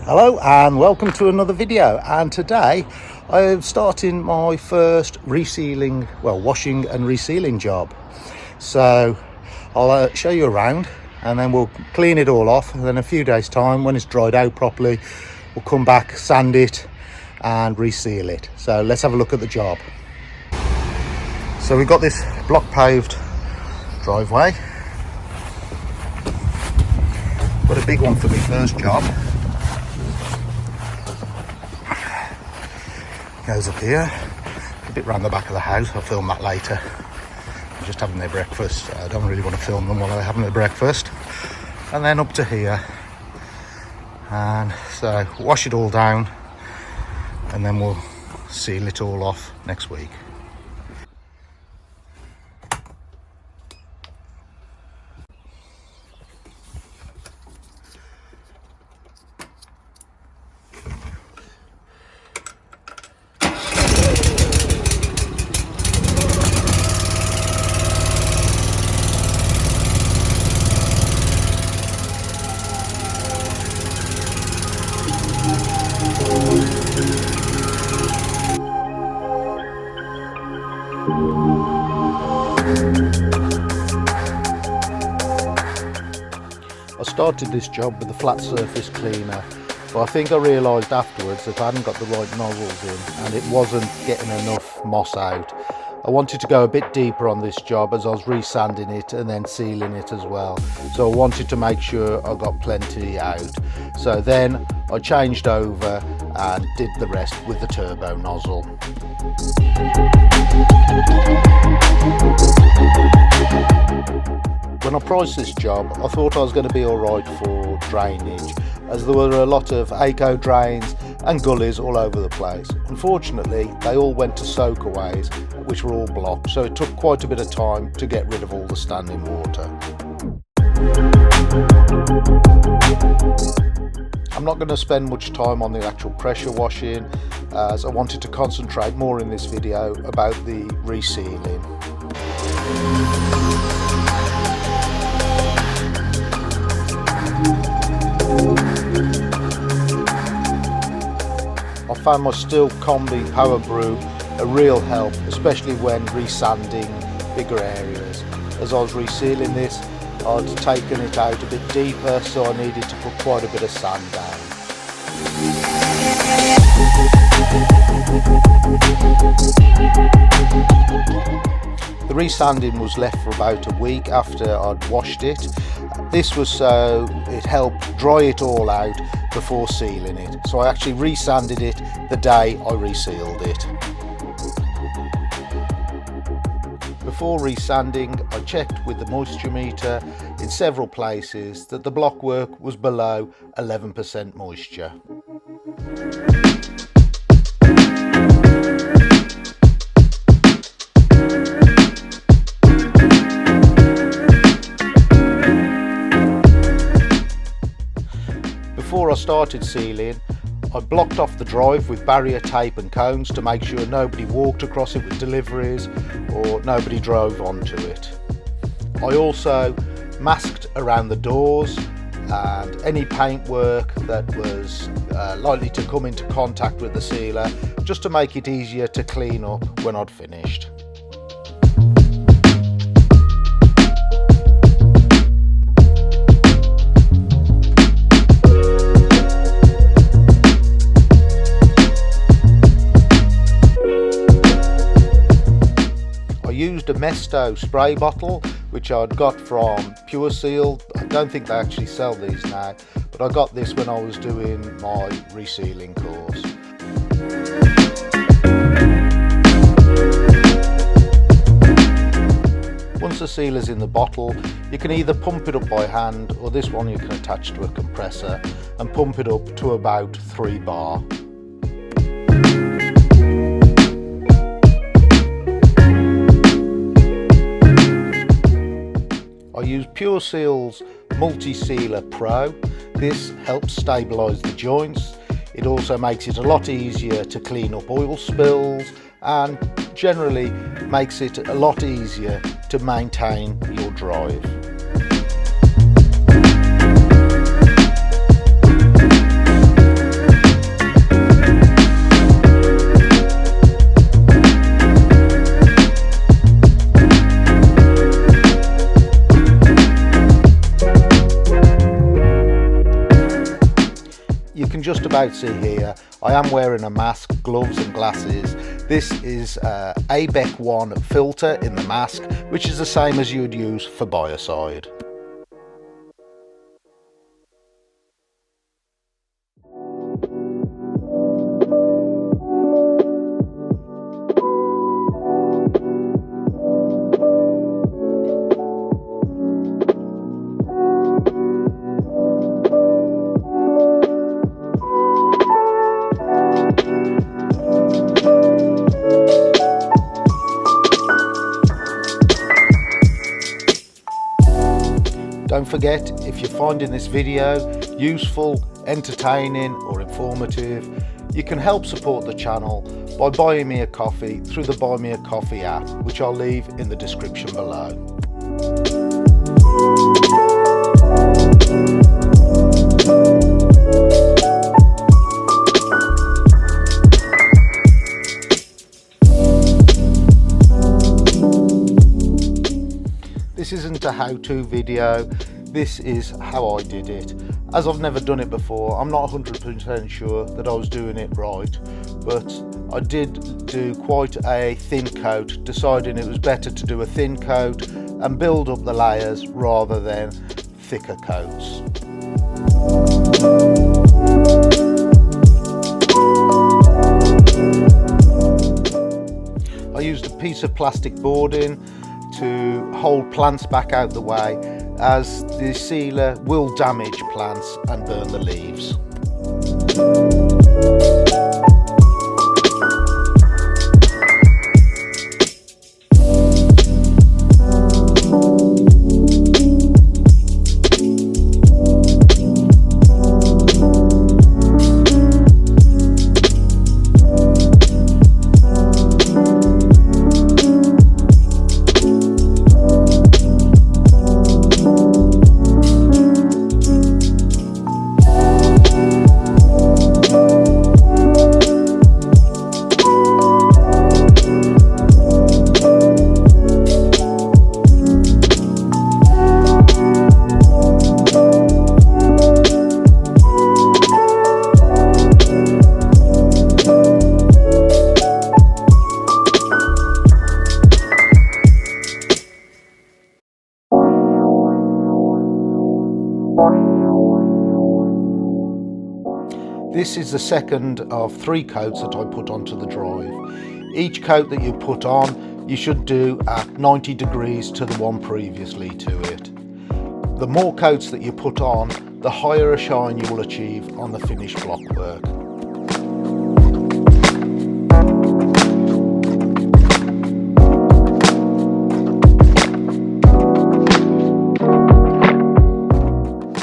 Hello and welcome to another video, and today I'm starting my first resealing, washing and resealing job. So I'll show you around and then we'll clean it all off, and then a few days time when it's dried out properly we'll come back, sand it and reseal it. So let's have a look at the job. So we've got this block paved driveway, got a big one for my first job. Goes up here, a bit round the back of the house. I'll film that later. I'm just having their breakfast. I don't really want to film them while they're having their breakfast. And then up to here, and so wash it all down and then we'll seal it all off next week. I started this job with a flat surface cleaner, but I think I realised afterwards that I hadn't got the right nozzles in and it wasn't getting enough moss out. I wanted to go a bit deeper on this job as I was resanding it and then sealing it as well, so I wanted to make sure I got plenty out. So then I changed over and did the rest with the turbo nozzle. When I priced this job, I thought I was going to be alright for drainage, as there were a lot of eco drains and gullies all over the place. Unfortunately, they all went to soakaways, which were all blocked, so it took quite a bit of time to get rid of all the standing water. I'm not going to spend much time on the actual pressure washing, as I wanted to concentrate more in this video about the resealing. I found my Stihl Combi Power Brew a real help, especially when resanding bigger areas. As I was resealing this, I'd taken it out a bit deeper, so I needed to put quite a bit of sand down. The resanding was left for about a week after I'd washed it. This was so it helped dry it all out before sealing it. So I actually resanded it the day I resealed it. Before resanding, I checked with the moisture meter in several places that the blockwork was below 11% moisture. Before I started sealing, I blocked off the drive with barrier tape and cones to make sure nobody walked across it with deliveries or nobody drove onto it. I also masked around the doors and any paintwork that was likely to come into contact with the sealer, just to make it easier to clean up when I'd finished. I used a Mesto spray bottle which I'd got from Pureseal. I don't think they actually sell these now, but I got this when I was doing my resealing course. Once the sealer's in the bottle, you can either pump it up by hand, or this one you can attach to a compressor and pump it up to about 3 bar. I use Pureseal's Multi Sealer Pro. This helps stabilise the joints. It also makes it a lot easier to clean up oil spills and generally makes it a lot easier to maintain your drive. you can just about see here, I am wearing a mask, gloves and glasses. This is ABEC 1 filter in the mask, which is the same as you would use for biocide. Don't forget, if you're finding this video useful, entertaining or informative, you can help support the channel by buying me a coffee through the Buy Me a Coffee app, which I'll leave in the description below. This isn't a how-to video, this is how I did it. As I've never done it before, I'm not 100% sure that I was doing it right, but I did do quite a thin coat, deciding it was better to do a thin coat and build up the layers rather than thicker coats. I used a piece of plastic boarding to hold plants back out the way, as the sealer will damage plants and burn the leaves. This is the second of 3 coats that I put onto the drive. Each coat that you put on, you should do at 90 degrees to the one previously to it. The more coats that you put on, the higher a shine you will achieve on the finished block work.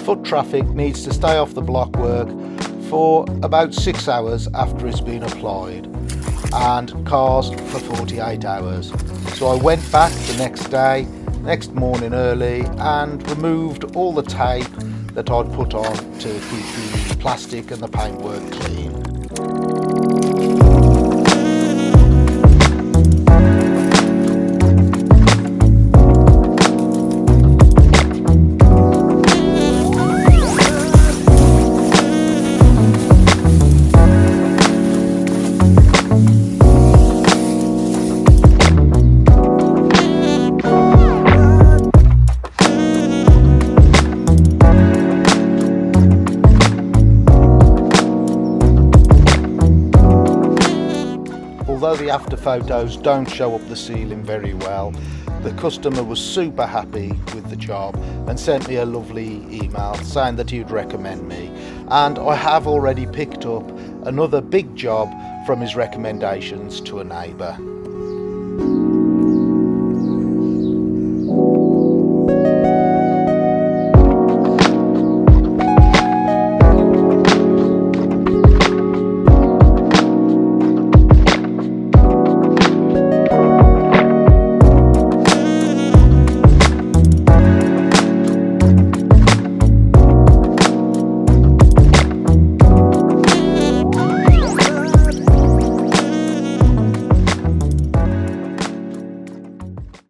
Foot traffic needs to stay off the block work for about 6 hours after it's been applied, and cars for 48 hours. So I went back the next morning early, and removed all the tape that I'd put on to keep the plastic and the paintwork clean. Although the after photos don't show up the ceiling very well, the customer was super happy with the job and sent me a lovely email saying that he'd recommend me, and I have already picked up another big job from his recommendations to a neighbour.